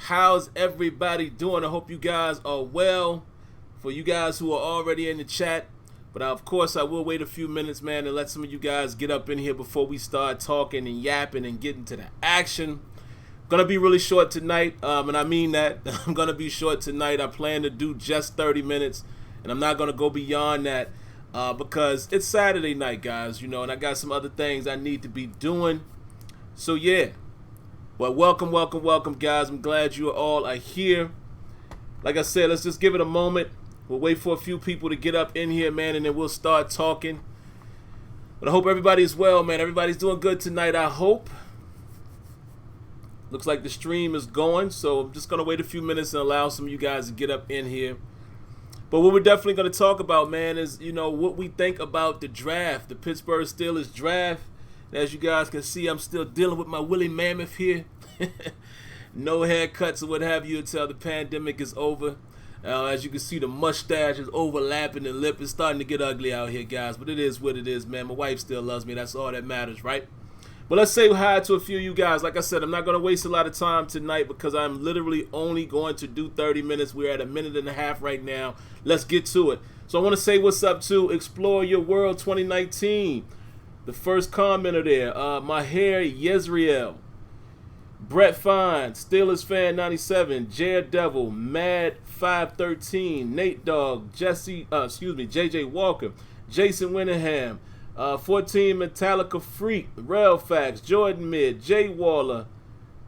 How's everybody doing? I hope you guys are well. For you guys who are already in the chat, but of course I will wait a few minutes, man, and let some of you guys get up in here before we start talking and yapping and getting to the action. Gonna be really short tonight, and I mean that. I'm gonna be short tonight. I plan to do just 30 minutes, and I'm not gonna go beyond that because it's Saturday night, guys, and I got some other things I need to be doing. So yeah. Well, welcome, guys. I'm glad you all are here. Like I said, let's just give it a moment. We'll wait for a few people to get up in here, man, and then we'll start talking. But I hope everybody is well, man. Everybody's doing good tonight, I hope. Looks like the stream is going, so I'm just going to wait a few minutes and allow some of you guys to get up in here. But what we're definitely going to talk about, man, is, what we think about the draft, the Pittsburgh Steelers draft. As you guys can see, I'm still dealing with my woolly mammoth here. No haircuts or what have you until the pandemic is over. As you can see, the mustache is overlapping, the lip is starting to get ugly out here, guys. But it is what it is, man. My wife still loves me. That's all that matters, right? But let's say hi to a few of you guys. Like I said, I'm not going to waste a lot of time tonight because I'm literally only going to do 30 minutes. We're at a minute and a half right now. Let's get to it. So I want to say what's up to Explore Your World 2019. The first commenter there, Maher Yezriel, Brett Fine, Steelers Fan 97, Devil, Mad 513, Nate Dogg, JJ Walker, Jason Winningham, 14 Metallica Freak, Relfax, Jordan Mid, Jay Waller.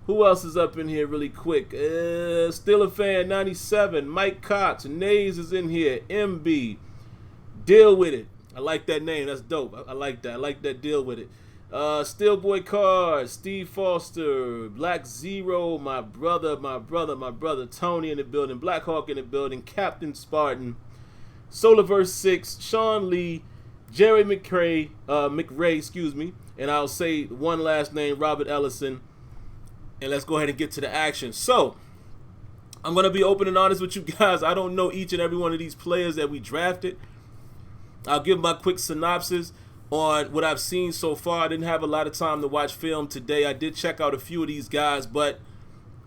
Who else is up in here really quick? Steelers Fan 97, Mike Cox, Nays is in here, MB, Deal With It. I like that name. That's dope. I like that. I like that. Deal with it. Steelboy Card, Steve Foster, Black Zero, my brother, Tony in the building, Black Hawk in the building, Captain Spartan, Solarverse 6, Sean Lee, Jerry McRae, and I'll say one last name, Robert Ellison, and let's go ahead and get to the action. So, I'm going to be open and honest with you guys. I don't know each and every one of these players that we drafted. I'll give my quick synopsis on what I've seen so far. I didn't have a lot of time to watch film today. I did check out a few of these guys, but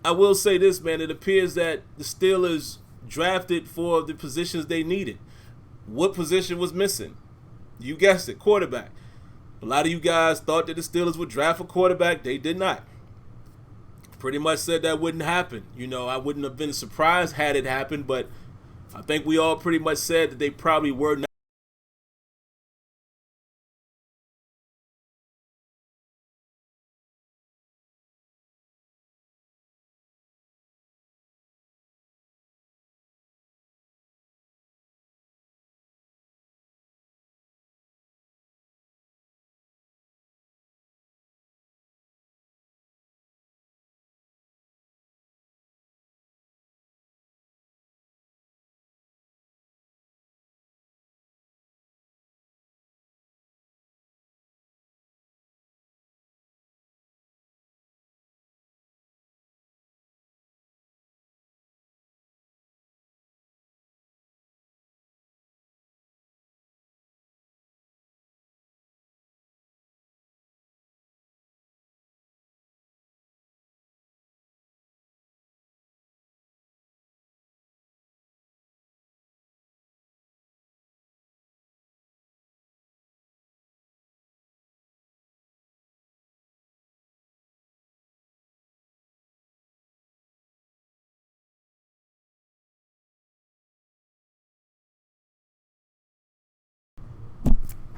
I will say this, man. It appears that the Steelers drafted for the positions they needed. What position was missing? You guessed it, quarterback. A lot of you guys thought that the Steelers would draft a quarterback. They did not. Pretty much said that wouldn't happen. I wouldn't have been surprised had it happened, but I think we all pretty much said that they probably were not.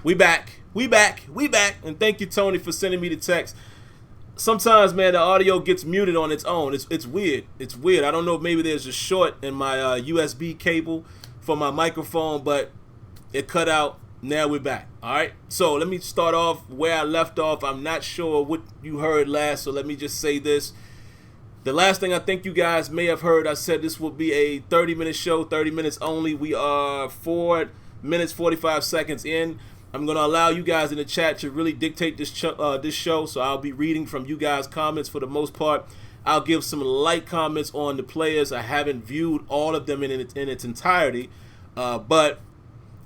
We back, and thank you, Tony, for sending me the text. Sometimes, man, the audio gets muted on its own. It's weird. I don't know if maybe there's a short in my USB cable for my microphone, but it cut out. Now we're back. All right, so let me start off where I left off. I'm not sure what you heard last, so let me just say this. The last thing I think you guys may have heard, I said this will be a 30-minute show, 30 minutes only. We are 4 minutes, 45 seconds in. I'm going to allow you guys in the chat to really dictate this show, so I'll be reading from you guys' comments for the most part. I'll give some light comments on the players. I haven't viewed all of them in its entirety, but,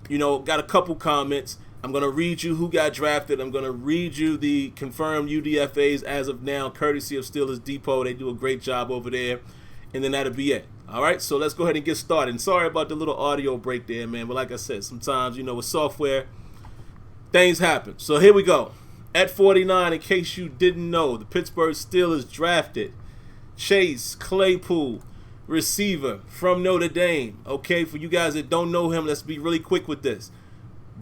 got a couple comments. I'm going to read you who got drafted. I'm going to read you the confirmed UDFAs as of now, courtesy of Steelers Depot. They do a great job over there. and then that'll be it. All right, so let's go ahead and get started. And sorry about the little audio break there, man. But like I said, sometimes, with software, things happen. So here we go. At 49, in case you didn't know, the Pittsburgh Steelers drafted Chase Claypool, receiver from Notre Dame. Okay, for you guys that don't know him, let's be really quick with this.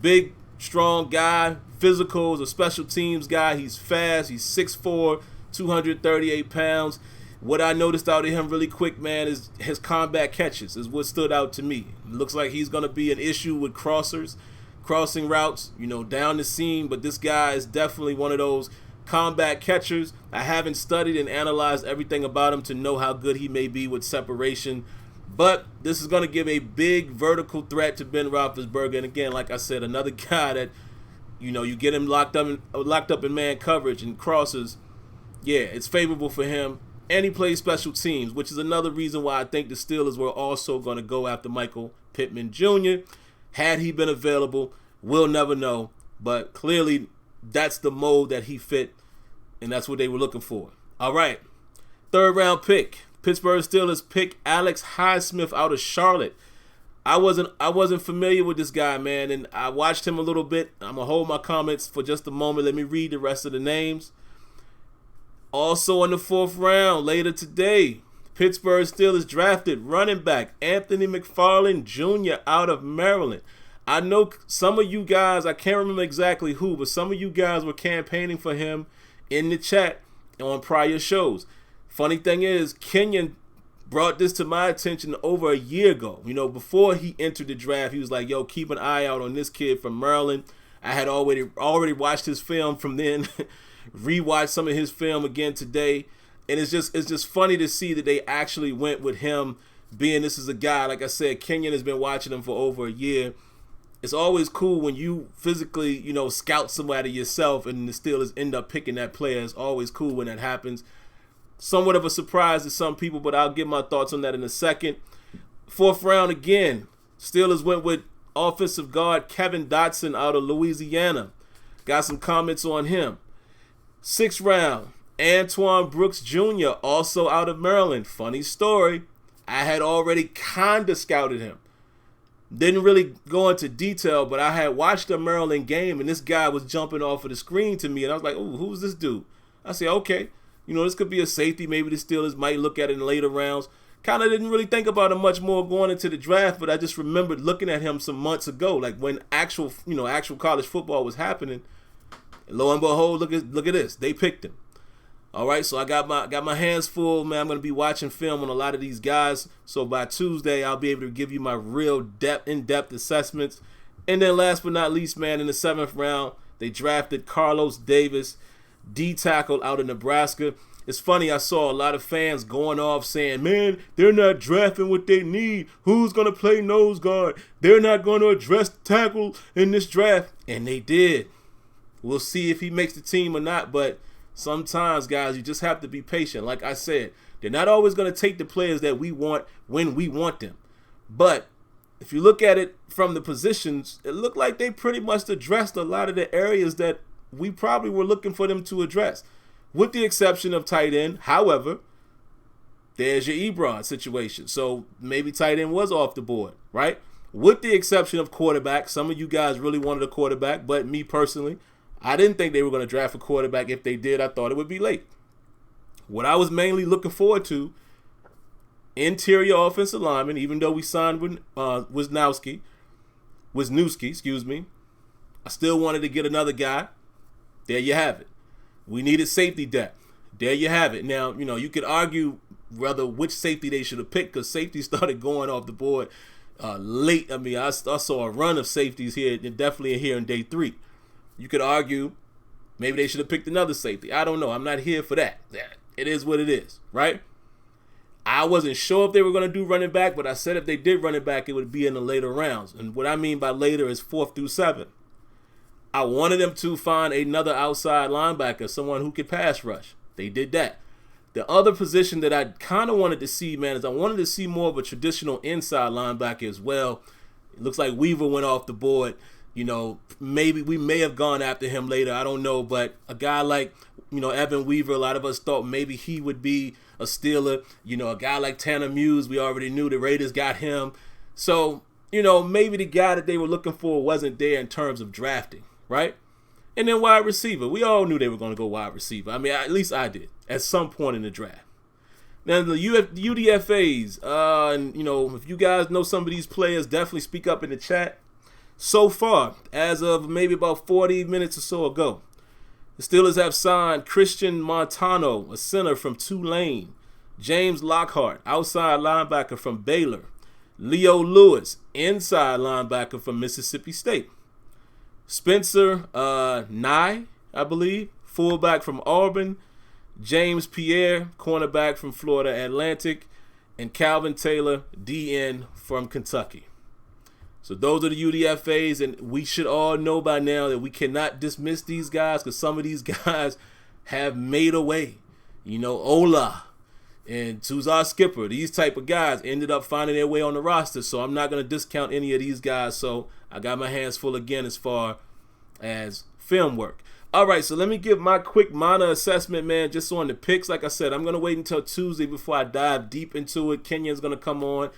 Big, strong guy, physical, is a special teams guy. He's fast. He's 6'4", 238 pounds. What I noticed out of him really quick, man, is his combat catches is what stood out to me. It looks like he's going to be an issue with crossing routes, down the seam. But this guy is definitely one of those combat catchers. I haven't studied and analyzed everything about him to know how good he may be with separation. But this is going to give a big vertical threat to Ben Roethlisberger. And again, like I said, another guy that, you get him locked up in man coverage and crosses. Yeah, it's favorable for him. And he plays special teams, which is another reason why I think the Steelers were also going to go after Michael Pittman Jr. Had he been available, we'll never know. But clearly, that's the mold that he fit, and that's what they were looking for. All right, 3rd round pick. Pittsburgh Steelers pick Alex Highsmith out of Charlotte. I wasn't familiar with this guy, man, and I watched him a little bit. I'm going to hold my comments for just a moment. Let me read the rest of the names. Also in the 4th round, later today, Pittsburgh Steelers drafted running back Anthony McFarland Jr. out of Maryland. I know some of you guys, I can't remember exactly who, but some of you guys were campaigning for him in the chat on prior shows. Funny thing is, Kenyon brought this to my attention over a year ago. Before he entered the draft, he was like, yo, keep an eye out on this kid from Maryland. I had already watched his film from then. Rewatched some of his film again today, and it's just funny to see that they actually went with him, being this is a guy, like I said, Kenyon has been watching him for over a year. It's always cool when you physically, scout somebody yourself and the Steelers end up picking that player. It's always cool when that happens. Somewhat of a surprise to some people, but I'll give my thoughts on that in a second. 4th round again, Steelers went with offensive guard Kevin Dotson out of Louisiana. Got some comments on him. 6th round, Antoine Brooks Jr., also out of Maryland. Funny story. I had already kind of scouted him. Didn't really go into detail, but I had watched a Maryland game, and this guy was jumping off of the screen to me, and I was like, oh, who's this dude? I said, okay, this could be a safety. Maybe the Steelers might look at it in later rounds. Kind of didn't really think about him much more going into the draft, but I just remembered looking at him some months ago, like when actual college football was happening. And lo and behold, look at this. They picked him. All right, so I got my hands full, man. I'm going to be watching film on a lot of these guys. So by Tuesday, I'll be able to give you my real in-depth assessments. And then last but not least, man, in the 7th round, they drafted Carlos Davis, D-tackle out of Nebraska. It's funny, I saw a lot of fans going off saying, man, they're not drafting what they need. Who's going to play nose guard? They're not going to address tackle in this draft. And they did. We'll see if he makes the team or not, but sometimes, guys, you just have to be patient. Like I said, they're not always going to take the players that we want when we want them. But if you look at it from the positions, it looked like they pretty much addressed a lot of the areas that we probably were looking for them to address, with the exception of tight end. However, there's your Ebron situation. So maybe tight end was off the board, right? With the exception of quarterback. Some of you guys really wanted a quarterback, but me personally, I didn't think they were going to draft a quarterback. If they did, I thought it would be late. What I was mainly looking forward to, interior offensive lineman, even though we signed with Wisniewski, I still wanted to get another guy. There you have it. We needed safety depth. There you have it. Now, you could argue whether which safety they should have picked, because safety started going off the board late. I mean, I saw a run of safeties here, definitely here in day 3. You could argue maybe they should have picked another safety. I don't know. I'm not here for that. It is what it is, right? I wasn't sure if they were going to do running back, but I said if they did running back, it would be in the later rounds. And what I mean by later is 4th through 7th. I wanted them to find another outside linebacker, someone who could pass rush. They did that. The other position that I kind of wanted to see, man, is I wanted to see more of a traditional inside linebacker as well. It looks like Weaver went off the board. Maybe we may have gone after him later. I don't know. But a guy like, Evan Weaver, a lot of us thought maybe he would be a Steeler. You know, a guy like Tanner Muse, we already knew the Raiders got him. So, you know, maybe the guy that they were looking for wasn't there in terms of drafting, right? And then wide receiver. We all knew they were going to go wide receiver. I mean, at least I did at some point in the draft. Now, the UDFAs, and, you know, if you guys know some of these players, definitely speak up in the chat. So far, as of maybe about 40 minutes or so ago, the Steelers have signed Christian Montano, a center from Tulane, James Lockhart, outside linebacker from Baylor, Leo Lewis, inside linebacker from Mississippi State, Spencer Nye, I believe, fullback from Auburn, James Pierre, cornerback from Florida Atlantic, and Calvin Taylor, DN from Kentucky. So those are the UDFAs, and we should all know by now that we cannot dismiss these guys because some of these guys have made a way. You know, Ola and Tuzar Skipper, these type of guys ended up finding their way on the roster, so I'm not going to discount any of these guys. So I got my hands full again as far as film work. All right, so let me give my quick minor assessment, man, just on the picks. Like I said, I'm going to wait until Tuesday before I dive deep into it. Kenyan's going to come on.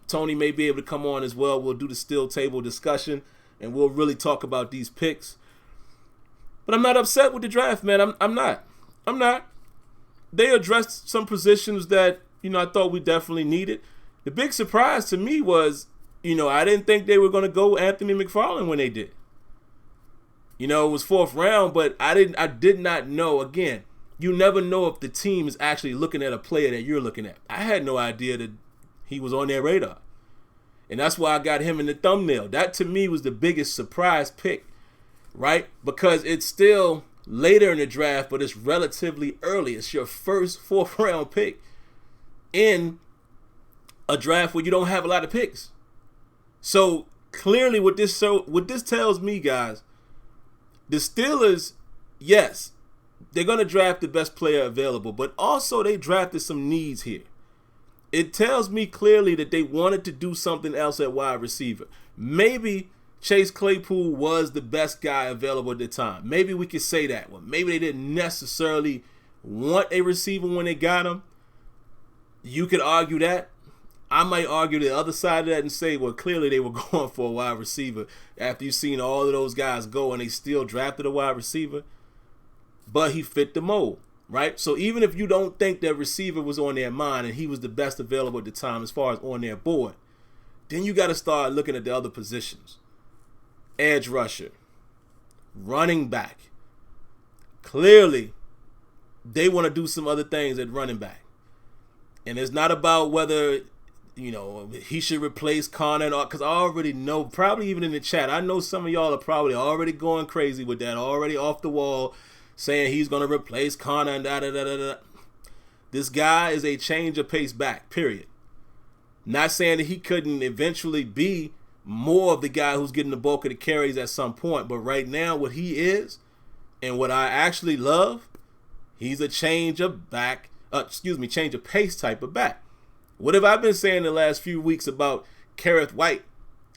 Tony may be able to come on as well. We'll do the steel table discussion, and we'll really talk about these picks. But I'm not upset with the draft, man. I'm not. They addressed some positions that, you know, I thought we definitely needed. The big surprise to me was, you know, I didn't think they were going to go Anthony McFarland when they did. You know, it was 4th round, but I did not know. Again, you never know if the team is actually looking at a player that you're looking at. I had no idea that he was on their radar. And that's why I got him in the thumbnail. That to me was the biggest surprise pick, right? Because it's still later in the draft, but it's relatively early. It's your first 4th round pick in a draft where you don't have a lot of picks. So clearly what this tells me, guys, the Steelers, yes, they're going to draft the best player available, but also they drafted some needs here. It tells me clearly that they wanted to do something else at wide receiver. Maybe Chase Claypool was the best guy available at the time. Maybe we could say that. Well, maybe they didn't necessarily want a receiver when they got him. You could argue that. I might argue the other side of that and say, well, clearly they were going for a wide receiver after you've seen all of those guys go and they still drafted a wide receiver. But he fit the mold, right? So even if you don't think that receiver was on their mind and he was the best available at the time as far as on their board, then you got to start looking at the other positions. Edge rusher, running back. Clearly, they want to do some other things at running back. And it's not about whether, you know, he should replace Connor, because I already know, probably even in the chat, I know some of y'all are probably already going crazy with that, already off the wall, saying he's going to replace Connor and da-da-da-da-da. This guy is a change of pace back, period. Not saying that he couldn't eventually be more of the guy who's getting the bulk of the carries at some point, but right now what he is, and what I actually love, he's a change of pace type of back. What have I been saying the last few weeks about Kareth White?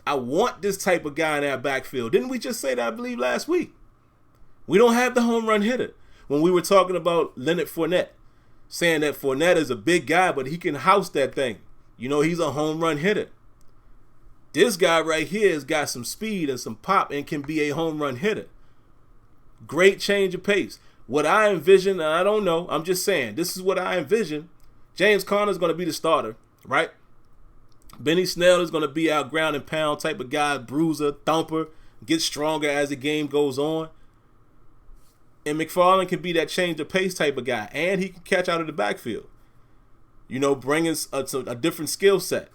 I want this type of guy in our backfield. Didn't we just say that, I believe, last week? We don't have the home run hitter. When we were talking about Leonard Fournette, saying that Fournette is a big guy, but he can house that thing. You know, he's a home run hitter. This guy right here has got some speed and some pop and can be a home run hitter. Great change of pace. What I envision, and I don't know, I'm just saying, this is what I envision. James Conner is going to be the starter, right? Benny Snell is going to be our ground and pound type of guy, bruiser, thumper, gets stronger as the game goes on. And McFarland can be that change of pace type of guy, and he can catch out of the backfield. You know, bringing a different skill set.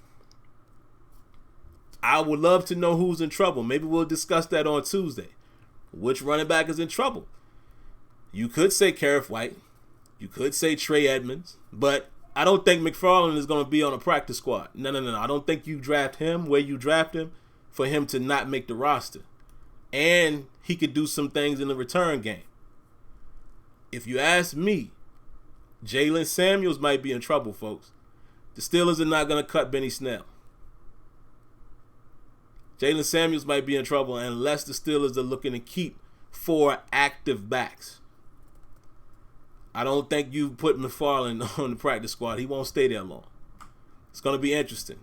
I would love to know who's in trouble. Maybe we'll discuss that on Tuesday. Which running back is in trouble? You could say Kareth White. You could say Trey Edmonds. But I don't think McFarland is going to be on a practice squad. No. I don't think you draft him where you draft him for him to not make the roster. And he could do some things in the return game. If you ask me, Jalen Samuels might be in trouble, folks. The Steelers are not going to cut Benny Snell. Jalen Samuels might be in trouble unless the Steelers are looking to keep 4 active backs. I don't think you put McFarland on the practice squad. He won't stay there long. It's going to be interesting.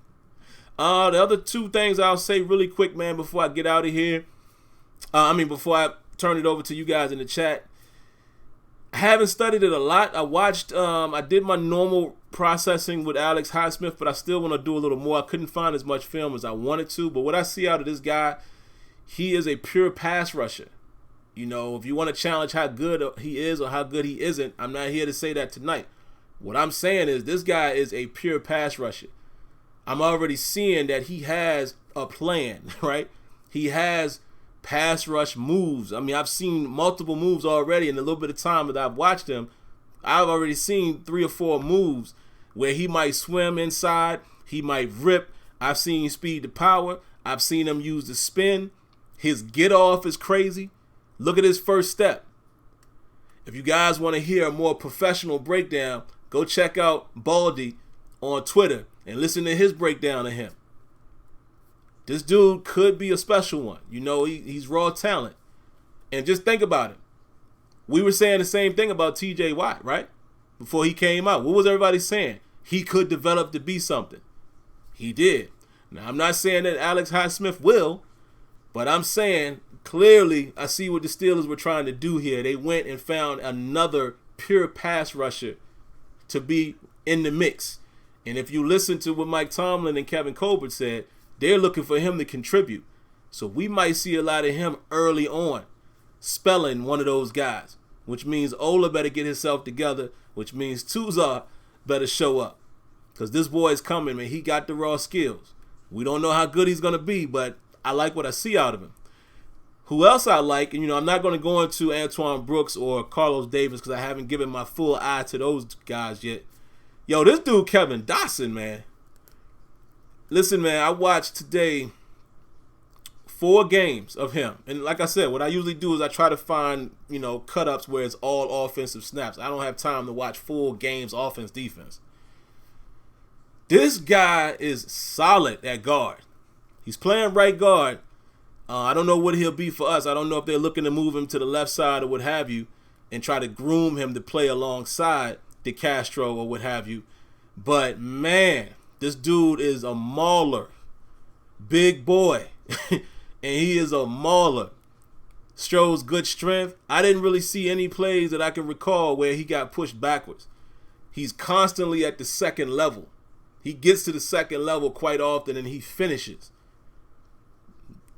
The other two things I'll say really quick, man, before I get out of here. Before I turn it over to you guys in the chat. I haven't studied it a lot. I did my normal processing with Alex Highsmith, but I still want to do a little more. I couldn't find as much film as I wanted to, but what I see out of this guy, he is a pure pass rusher. You know, if you want to challenge how good he is or how good he isn't, I'm not here to say that tonight. What I'm saying is this guy is a pure pass rusher. I'm already seeing that he has a plan, right? He has pass rush moves. I mean, I've seen multiple moves already in the little bit of time that I've watched him. I've already seen 3 or 4 moves where he might swim inside, he might rip. I've seen speed to power. I've seen him use the spin. His get off is crazy. Look at his first step. If you guys want to hear a more professional breakdown, go check out Baldy on Twitter and listen to his breakdown of him. This dude could be a special one. You know, he's raw talent. And just think about it. We were saying the same thing about TJ Watt, right? Before he came out. What was everybody saying? He could develop to be something. He did. Now, I'm not saying that Alex Highsmith will, but I'm saying clearly I see what the Steelers were trying to do here. They went and found another pure pass rusher to be in the mix. And if you listen to what Mike Tomlin and Kevin Colbert said, they're looking for him to contribute. So we might see a lot of him early on, spelling one of those guys, which means Ola better get himself together, which means Tuzar better show up. Because this boy is coming, man. He got the raw skills. We don't know how good he's going to be, but I like what I see out of him. Who else I like, and I'm not going to go into Antoine Brooks or Carlos Davis because I haven't given my full eye to those guys yet. Yo, this dude Kevin Dotson, man. Listen, man, I watched today 4 games of him. And like I said, what I usually do is I try to find, cut-ups where it's all offensive snaps. I don't have time to watch full games, offense, defense. This guy is solid at guard. He's playing right guard. I don't know what he'll be for us. I don't know if they're looking to move him to the left side or what have you and try to groom him to play alongside DeCastro or what have you. But, man, this dude is a mauler. Big boy. And he is a mauler. Shows good strength. I didn't really see any plays that I can recall where he got pushed backwards. He's constantly at the second level. He gets to the second level quite often and he finishes.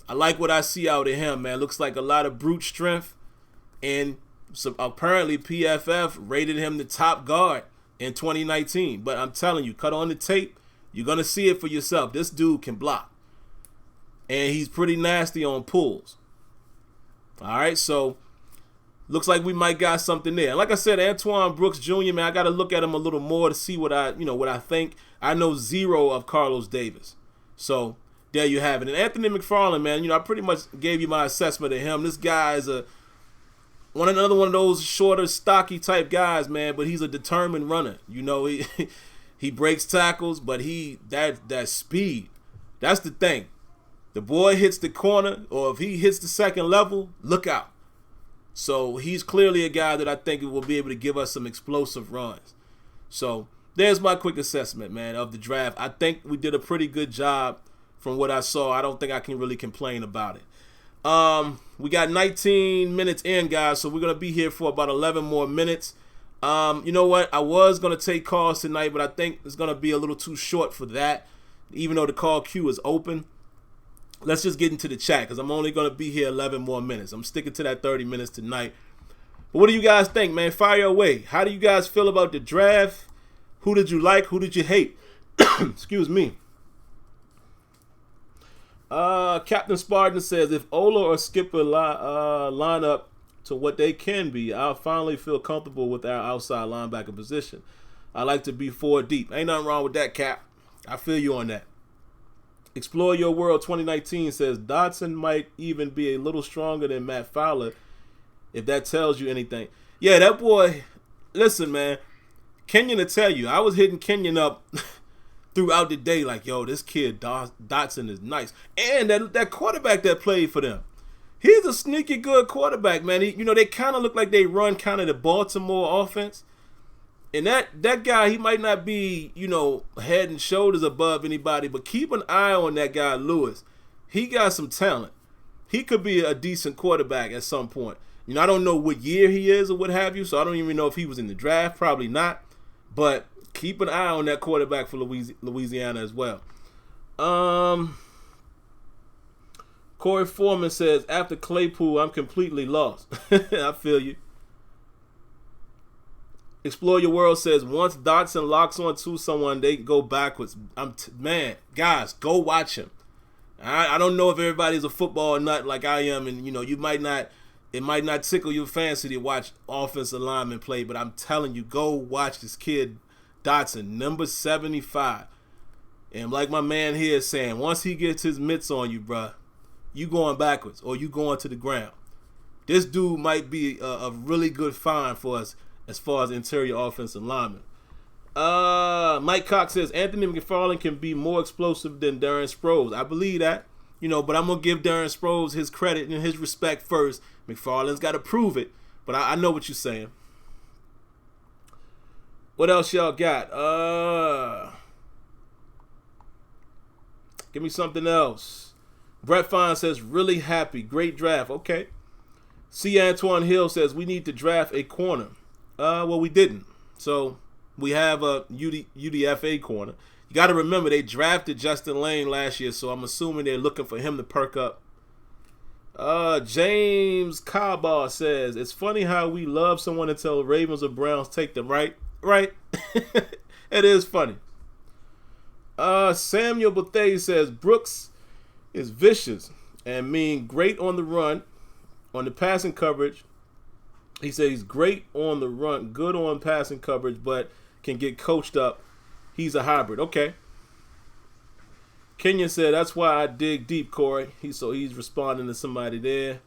I like what I see out of him, man. Looks like a lot of brute strength. And so apparently PFF rated him the top guard in 2019. But I'm telling you, cut on the tape, you're going to see it for yourself. This dude can block. And he's pretty nasty on pulls. All right, so looks like we might got something there. Like I said, Antoine Brooks Jr., man, I got to look at him a little more to see what I think. I know zero of Carlos Davis. So there you have it. And Anthony McFarland, man, I pretty much gave you my assessment of him. This guy is another one of those shorter, stocky type guys, man, but he's a determined runner. He breaks tackles, but that speed, that's the thing. The boy hits the corner, or if he hits the second level, look out. So he's clearly a guy that I think will be able to give us some explosive runs. So there's my quick assessment, man, of the draft. I think we did a pretty good job from what I saw. I don't think I can really complain about it. We got 19 minutes in, guys, so we're going to be here for about 11 more minutes. You know what? I was going to take calls tonight, but I think it's going to be a little too short for that, even though the call queue is open. Let's just get into the chat because I'm only going to be here 11 more minutes. I'm sticking to that 30 minutes tonight. But what do you guys think, man? Fire away. How do you guys feel about the draft? Who did you like? Who did you hate? Excuse me. Captain Spartan says, if Ola or Skipper line up to what they can be, I'll finally feel comfortable with our outside linebacker position. I like to be 4 deep. Ain't nothing wrong with that, Cap. I feel you on that. Explore Your World 2019 says Dotson might even be a little stronger than Matt Fowler, if that tells you anything. Yeah, that boy, listen, man, Kenyon will tell you, I was hitting Kenyon up throughout the day like, yo, this kid Dotson is nice. And that quarterback that played for them, He's a sneaky good quarterback, man. They kind of look like they run kind of the Baltimore offense. And that guy, he might not be, head and shoulders above anybody, but keep an eye on that guy, Lewis. He got some talent. He could be a decent quarterback at some point. I don't know what year he is or what have you, so I don't even know if he was in the draft. Probably not. But keep an eye on that quarterback for Louisiana as well. Corey Foreman says, after Claypool, I'm completely lost. I feel you. Explore Your World says, once Dotson locks on to someone, they go backwards. Man, guys, go watch him. I don't know if everybody's a football nut like I am, and it might not tickle your fancy to watch offensive linemen play, but I'm telling you, go watch this kid Dotson, number 75. And like my man here is saying, once he gets his mitts on you, bruh, you going backwards or you going to the ground. This dude might be a really good find for us as far as interior offensive linemen. Mike Cox says, Anthony McFarland can be more explosive than Darren Sproles. I believe that, but I'm going to give Darren Sproles his credit and his respect first. McFarland's got to prove it, but I know what you're saying. What else y'all got? Give me something else. Brett Fine says, really happy. Great draft. Okay. C. Antoine Hill says, we need to draft a corner. Well, we didn't. So we have a UDFA corner. You got to remember, they drafted Justin Lane last year, so I'm assuming they're looking for him to perk up. James Kabar says, it's funny how we love someone until Ravens or Browns take them, right? Right. It is funny. Samuel Bethea says, Brooks is vicious and great on the run, on the passing coverage. He said he's great on the run, good on passing coverage, but can get coached up. He's a hybrid. Okay. Kenyon said, that's why I dig deep, Corey. He's responding to somebody there.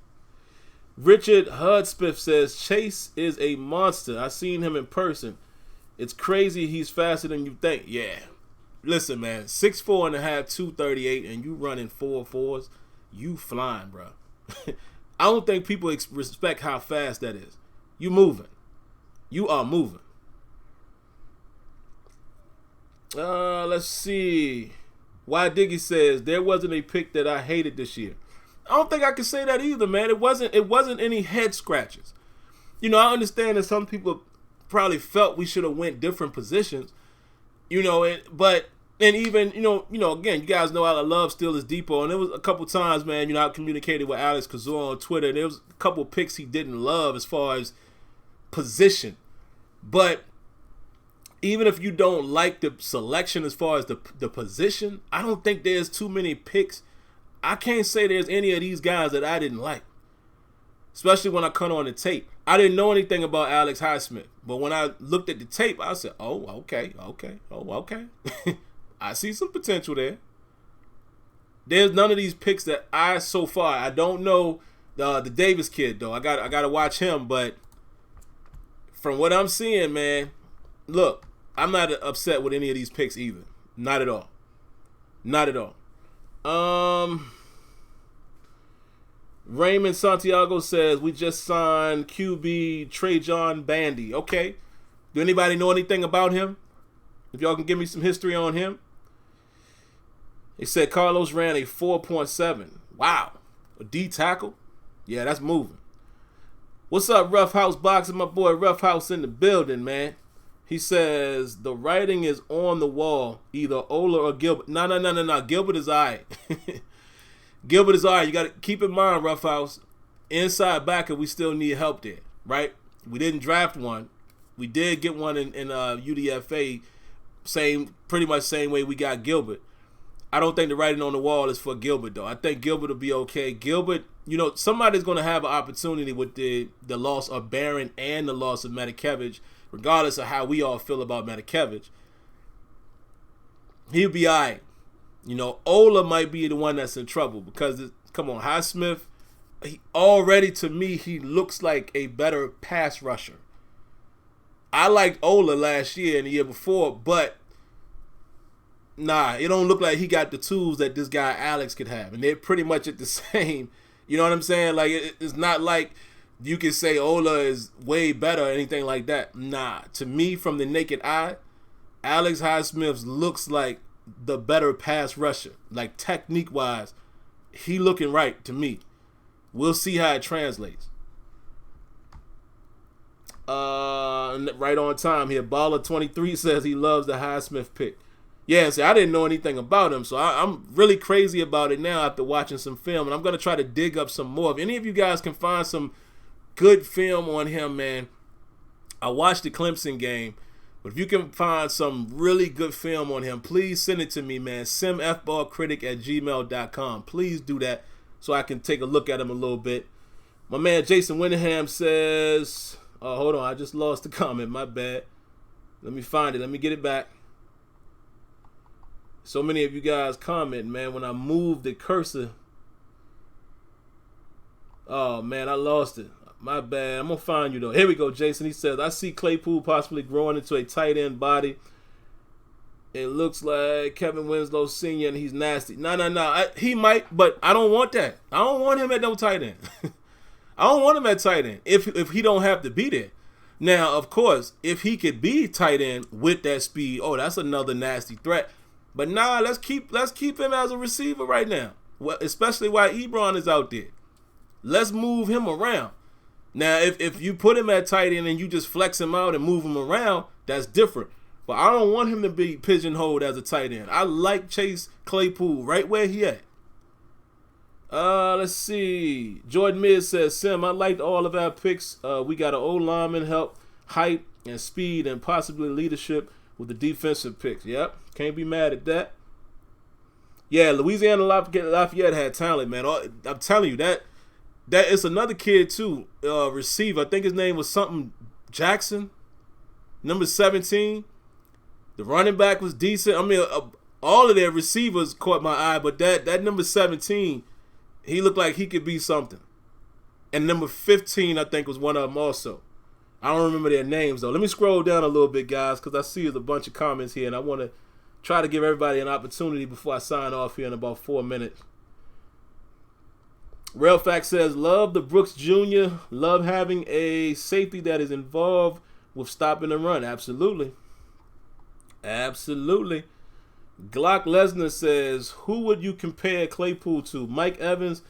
Richard Hudspeth says, Chase is a monster. I seen him in person. It's crazy he's faster than you think. Yeah. Listen, man, 6'4 and a half, 238, and you running 4.4s, you flying, bro. I don't think people respect how fast that is. You moving. You are moving. Let's see. Why Diggy says, there wasn't a pick that I hated this year. I don't think I can say that either, man. It wasn't any head scratches. I understand that some people probably felt we should have went different positions. And even, again, you guys know I love Steelers Depot, and there was a couple times, man, I communicated with Alex Kazor on Twitter, and there was a couple picks he didn't love as far as position. But even if you don't like the selection as far as the position, I don't think there's too many picks. I can't say there's any of these guys that I didn't like, especially when I cut on the tape. I didn't know anything about Alex Highsmith, but when I looked at the tape, I said, oh, okay. I see some potential there. There's none of these picks that I don't know the Davis kid, though. I got to watch him, but from what I'm seeing, man, look, I'm not upset with any of these picks either. Not at all. Not at all. Raymond Santiago says, we just signed QB Trajan Bandy. Okay. Do anybody know anything about him? If y'all can give me some history on him. They said Carlos ran a 4.7. Wow. A D tackle? Yeah, that's moving. What's up, Rough House Boxing? My boy Rough House in the building, man. He says, the writing is on the wall. Either Ola or Gilbert. No. Gilbert is all right. Gilbert is all right. You got to keep in mind, Rough House, inside backer, we still need help there, right? We didn't draft one. We did get one in UDFA, pretty much same way we got Gilbert. I don't think the writing on the wall is for Gilbert, though. I think Gilbert will be okay. Gilbert, somebody's going to have an opportunity with the loss of Barron and the loss of Matakevich, regardless of how we all feel about Matakevich. He'll be all right. Ola might be the one that's in trouble because, come on, Highsmith, to me, he looks like a better pass rusher. I liked Ola last year and the year before, but nah, it don't look like he got the tools that this guy Alex could have. And they're pretty much at the same You know what I'm saying? Like, it's not like you can say Ola is way better or anything like that. Nah. To me, from the naked eye, Alex Highsmith looks like the better pass rusher. Like, technique-wise, he looking right to me. We'll see how it translates. Right on time here. Baller23 says he loves the Highsmith pick. Yeah, see, I didn't know anything about him, so I'm really crazy about it now after watching some film, and I'm going to try to dig up some more. If any of you guys can find some good film on him, man, I watched the Clemson game, but if you can find some really good film on him, please send it to me, man. SimFBallCritic@gmail.com. Please do that so I can take a look at him a little bit. My man Jason Winningham says, oh, hold on, I just lost the comment, my bad. Let me find it, let me get it back. So many of you guys comment, man, when I move the cursor. Oh, man, I lost it. My bad. I'm going to find you, though. Here we go, Jason. He says, I see Claypool possibly growing into a tight end body. It looks like Kevin Winslow Sr., and he's nasty. No. He might, but I don't want that. I don't want him at no tight end. I don't want him at tight end if he don't have to be there. Now, of course, if he could be tight end with that speed, oh, that's another nasty threat. But nah, let's keep him as a receiver right now, well, especially while Ebron is out there. Let's move him around. Now, if you put him at tight end and you just flex him out and move him around, that's different. But I don't want him to be pigeonholed as a tight end. I like Chase Claypool right where he at. Let's see. Jordan Miz says, Sim, I liked all of our picks. We got an O-lineman help, height, and speed, and possibly leadership with the defensive picks. Yep, can't be mad at that. Yeah, Louisiana Lafayette had talent, man. I'm telling you, that it's another kid, too, receiver. I think his name was something Jackson, number 17. The running back was decent. I mean, all of their receivers caught my eye, but that number 17, he looked like he could be something. And number 15, I think, was one of them also. I don't remember their names, though. Let me scroll down a little bit, guys, because I see there's a bunch of comments here, and I want to try to give everybody an opportunity before I sign off here in about 4 minutes. Real Fact says, love the Brooks Jr., love having a safety that is involved with stopping the run. Absolutely. Absolutely. Glock Lesnar says, who would you compare Claypool to? Mike Evans,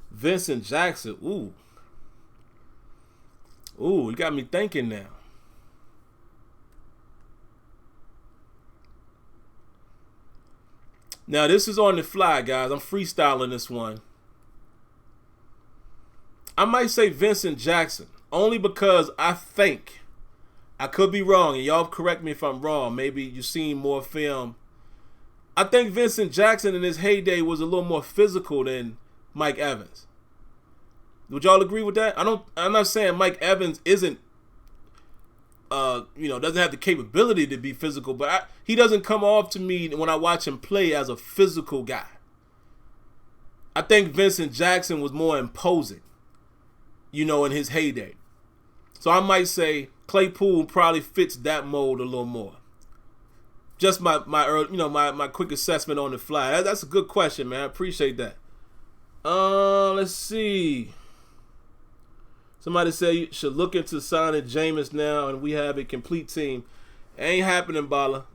Vincent Jackson. Ooh, you got me thinking now. Now, this is on the fly, guys. I'm freestyling this one. I might say Vincent Jackson, only because I think, I could be wrong, and y'all correct me if I'm wrong. Maybe you've seen more film. I think Vincent Jackson in his heyday was a little more physical than Mike Evans. Would y'all agree with that? I'm not saying Mike Evans isn't, doesn't have the capability to be physical, but he doesn't come off to me when I watch him play as a physical guy. I think Vincent Jackson was more imposing, in his heyday. So I might say Claypool probably fits that mold a little more. Just my quick assessment on the fly. That's a good question, man. I appreciate that. Let's see. Somebody said you should look into signing Jameis now, and we have a complete team. Ain't happening, Bala.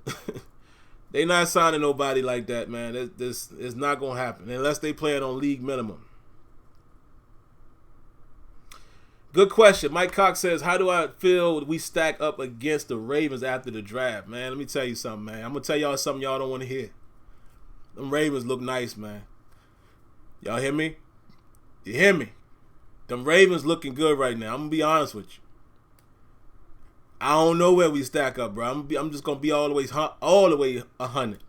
They not signing nobody like that, man. This is not gonna happen unless they play it on league minimum. Good question. Mike Cox says, how do I feel we stack up against the Ravens after the draft? Man, let me tell you something, man. I'm going to tell y'all something y'all don't want to hear. Them Ravens look nice, man. Y'all hear me? You hear me? Them Ravens looking good right now. I'm going to be honest with you. I don't know where we stack up, bro. I'm just going to be all the way 100.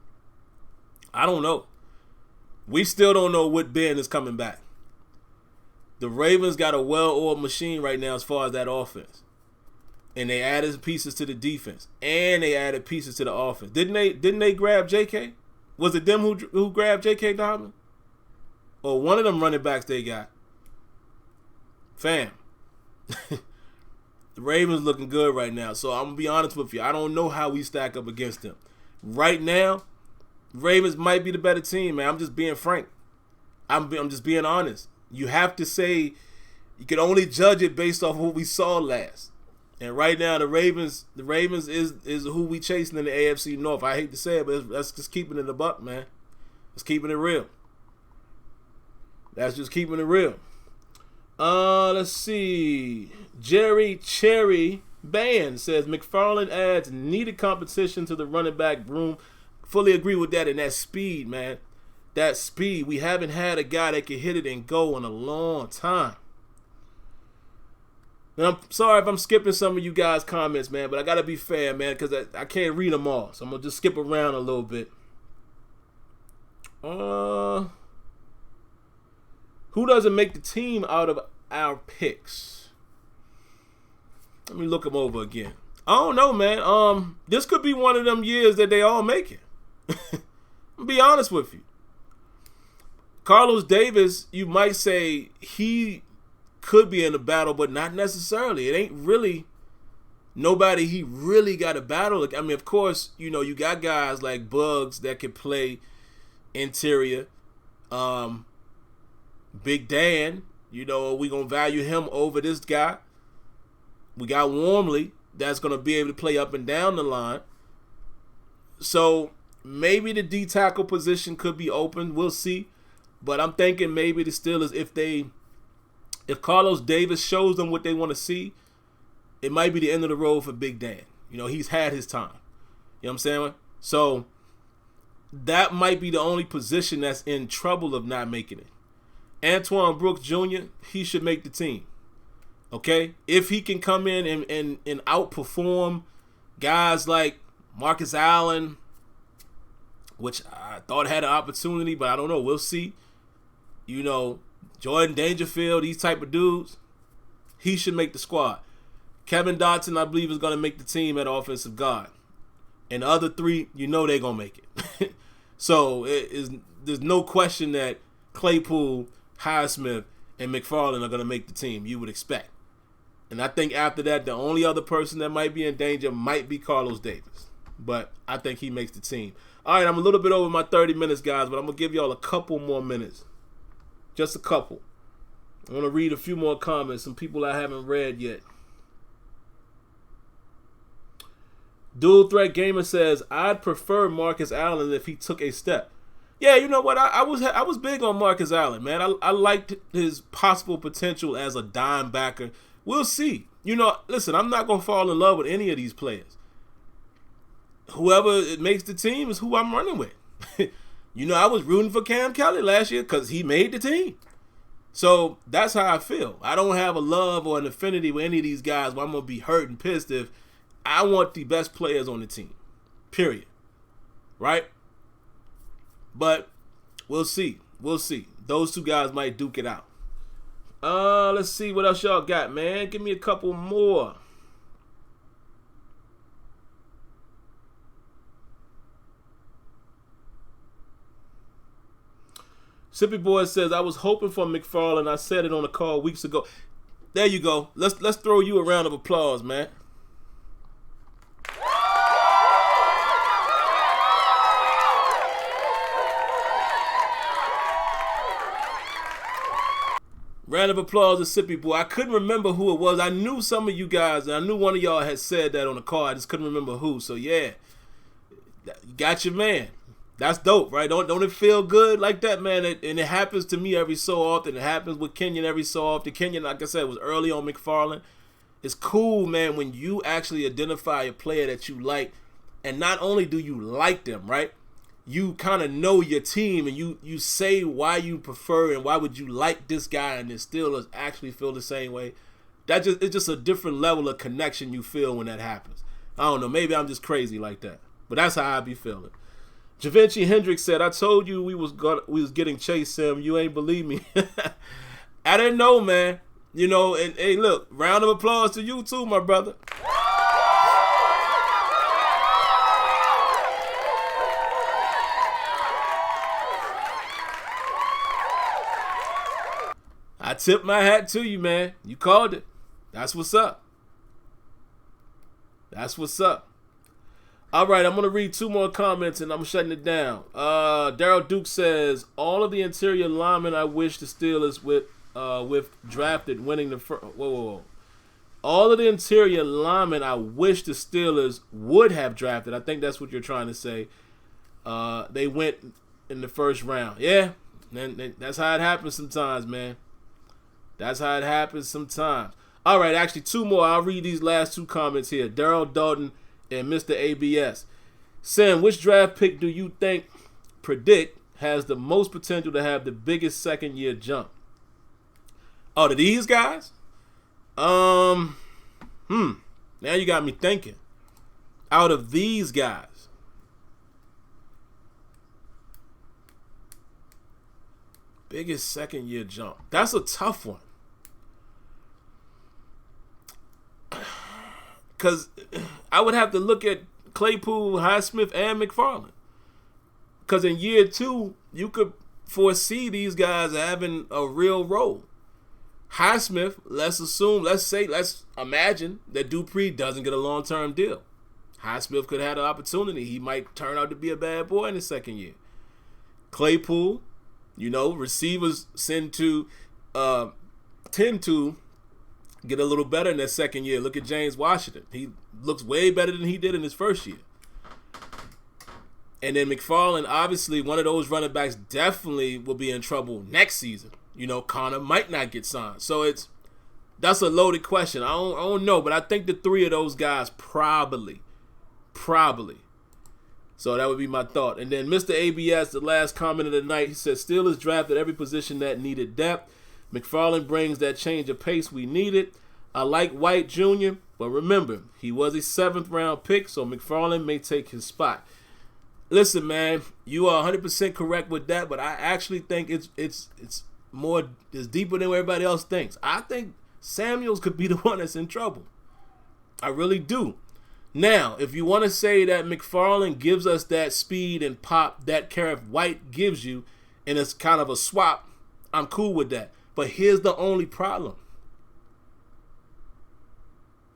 I don't know. We still don't know what Ben is coming back. The Ravens got a well-oiled machine right now as far as that offense. And they added pieces to the defense. And they added pieces to the offense. Didn't they grab J.K.? Was it them who grabbed J.K. Dobbins? Or one of them running backs they got? Fam. The Ravens looking good right now. So I'm going to be honest with you. I don't know how we stack up against them. Right now, Ravens might be the better team, man. I'm just being frank. I'm just being honest. You have to say you can only judge it based off what we saw last. And right now, the Ravens is who we chasing in the AFC North. I hate to say it, but that's just keeping it a buck, man. It's keeping it real. That's just keeping it real. Let's see. Jerry Cherry Band says McFarland adds needed competition to the running back room. Fully agree with that. And that speed, man. That speed. We haven't had a guy that can hit it and go in a long time. And I'm sorry if I'm skipping some of you guys' comments, man, but I got to be fair, man, because I can't read them all. So I'm going to just skip around a little bit. Who doesn't make the team out of our picks? Let me look them over again. I don't know, man. This could be one of them years that they all make it. I'll be honest with you. Carlos Davis, you might say he could be in a battle, but not necessarily. It ain't really nobody he really got a battle. I mean, of course, you know, you got guys like Bugs that can play interior. Big Dan, you know, we going to value him over this guy. We got Wormley that's going to be able to play up and down the line. So maybe the D tackle position could be open. We'll see. But I'm thinking maybe the Steelers, if Carlos Davis shows them what they want to see, it might be the end of the road for Big Dan. You know, he's had his time. You know what I'm saying? So that might be the only position that's in trouble of not making it. Antoine Brooks Jr., he should make the team. Okay? If he can come in and outperform guys like Marcus Allen, which I thought had an opportunity, but I don't know. We'll see. You know, Jordan Dangerfield, these type of dudes, he should make the squad. Kevin Dotson, I believe, is going to make the team at offensive guard. And the other three, you know they're going to make it. So there's no question that Claypool, Highsmith, and McFarland are going to make the team, you would expect. And I think after that, the only other person that might be in danger might be Carlos Davis. But I think he makes the team. All right, I'm a little bit over my 30 minutes, guys, but I'm going to give y'all a couple more minutes. Just a couple. I want to read a few more comments, some people I haven't read yet. Dual Threat Gamer says, I'd prefer Marcus Allen if he took a step. Yeah, you know what? I was big on Marcus Allen, man. I liked his possible potential as a dime backer. We'll see. You know, listen, I'm not going to fall in love with any of these players. Whoever makes the team is who I'm running with. You know, I was rooting for Cam Kelly last year because he made the team. So that's how I feel. I don't have a love or an affinity with any of these guys where I'm going to be hurt and pissed if I want the best players on the team. Period. Right? But we'll see. We'll see. Those two guys might duke it out. Let's see what else y'all got, man. Give me a couple more. Sippy Boy says, I was hoping for McFarland. I said it on a call weeks ago. There you go. Let's throw you a round of applause, man. Round of applause to Sippy Boy. I couldn't remember who it was. I knew some of you guys, and I knew one of y'all had said that on the call. I just couldn't remember who. So, yeah. You got your man. That's dope, right? Don't it feel good like that, man? And it happens to me every so often. It happens with Kenyon every so often. Kenyon, like I said, was early on McFarland. It's cool, man, when you actually identify a player that you like, and not only do you like them, right? You kind of know your team, and you say why you prefer and why would you like this guy, and the Steelers actually feel the same way. It's just a different level of connection you feel when that happens. I don't know. Maybe I'm just crazy like that, but that's how I be feeling. Javinci Hendricks said, I told you we was getting chased, Sim. You ain't believe me. I didn't know, man. You know, and hey, look, round of applause to you too, my brother. I tip my hat to you, man. You called it. That's what's up. That's what's up. All right, I'm going to read two more comments, and I'm shutting it down. Daryl Duke says, all of the interior linemen I wish the Steelers with drafted winning the first. Whoa. All of the interior linemen I wish the Steelers would have drafted. I think that's what you're trying to say. They went in the first round. Yeah, that's how it happens sometimes, man. That's how it happens sometimes. All right, actually, two more. I'll read these last two comments here. Daryl Dalton and Mr. ABS. Sam, which draft pick do you predict has the most potential to have the biggest second-year jump? Oh, to these guys? Now you got me thinking. Out of these guys, biggest second year jump. That's a tough one. Because I would have to look at Claypool, Highsmith, and McFarland. Because in year 2, you could foresee these guys having a real role. Highsmith, let's imagine that Dupree doesn't get a long-term deal. Highsmith could have an opportunity. He might turn out to be a bad boy in his second year. Claypool, receivers tend to get a little better in their second year. Look at James Washington. He looks way better than he did in his first year. And then McFarland, obviously, one of those running backs definitely will be in trouble next season. Connor might not get signed. So that's a loaded question. I don't know, but I think the three of those guys probably. So that would be my thought. And then Mr. ABS, the last comment of the night, he said, Steelers drafted every position that needed depth. McFarland brings that change of pace we needed. I like White Jr., but remember, he was a 7th-round pick, so McFarland may take his spot. Listen, man, you are 100% correct with that, but I actually think it's deeper than what everybody else thinks. I think Samuels could be the one that's in trouble. I really do. Now, if you want to say that McFarland gives us that speed and pop that Karif White gives you, and it's kind of a swap, I'm cool with that. But here's the only problem.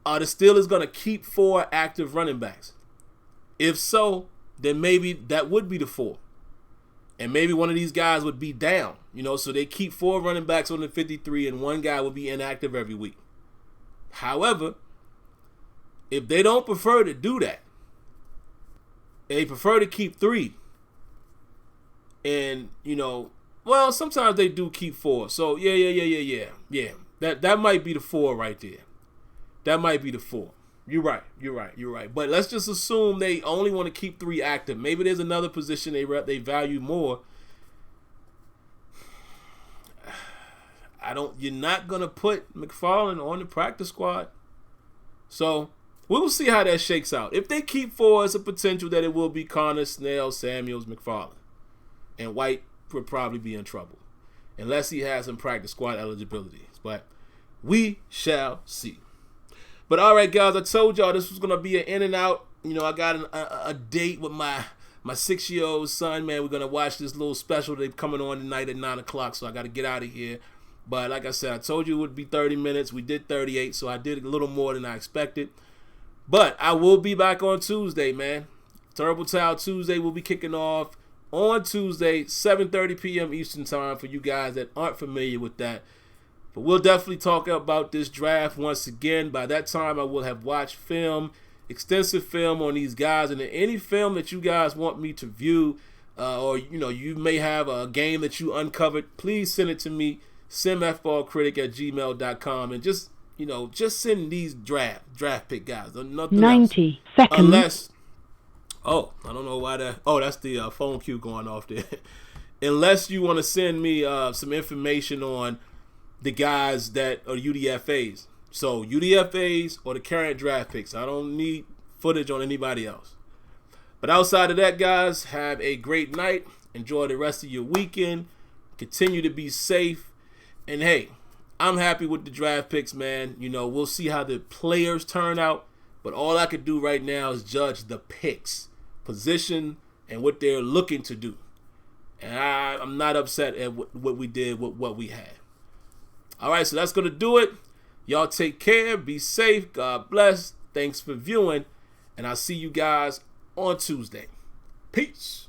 Are the Steelers going to keep 4 active running backs? If so, then maybe that would be the 4. And maybe one of these guys would be down, so they keep 4 running backs on the 53 and one guy will be inactive every week. However, if they don't prefer to do that, they prefer to keep 3. And, well, sometimes they do keep 4. So, yeah. That might be the 4 right there. That might be the 4. You're right. But let's just assume they only want to keep 3 active. Maybe there's another position they value more. You're not going to put McFarland on the practice squad. So, we'll see how that shakes out. If they keep 4, it's a potential that it will be Connor, Snell, Samuels, McFarland. And White would probably be in trouble. Unless he has some practice squad eligibility. But we shall see. But all right, guys, I told y'all this was going to be an in and out. I got a date with my 6-year-old son, man. We're going to watch this little special that's coming on tonight at 9 o'clock, so I got to get out of here. But like I said, I told you it would be 30 minutes. We did 38, so I did a little more than I expected. But I will be back on Tuesday, man. Terrible Towel Tuesday will be kicking off on Tuesday, 7:30 p.m. Eastern Time for you guys that aren't familiar with that. But we'll definitely talk about this draft once again. By that time, I will have watched extensive film on these guys. And any film that you guys want me to view, or, you may have a game that you uncovered, please send it to me, SimFBallCritic@gmail.com. And just send these draft pick guys. Nothing 90 else. seconds. Unless, I don't know why that's the phone cue going off there. Unless you want to send me some information on the guys that are UDFAs. So UDFAs or the current draft picks. I don't need footage on anybody else. But outside of that, guys, have a great night. Enjoy the rest of your weekend. Continue to be safe. And hey, I'm happy with the draft picks, man. We'll see how the players turn out. But all I could do right now is judge the picks, position, and what they're looking to do. And I'm not upset at what we did with what we had. All right, so that's going to do it. Y'all take care. Be safe. God bless. Thanks for viewing. And I'll see you guys on Tuesday. Peace.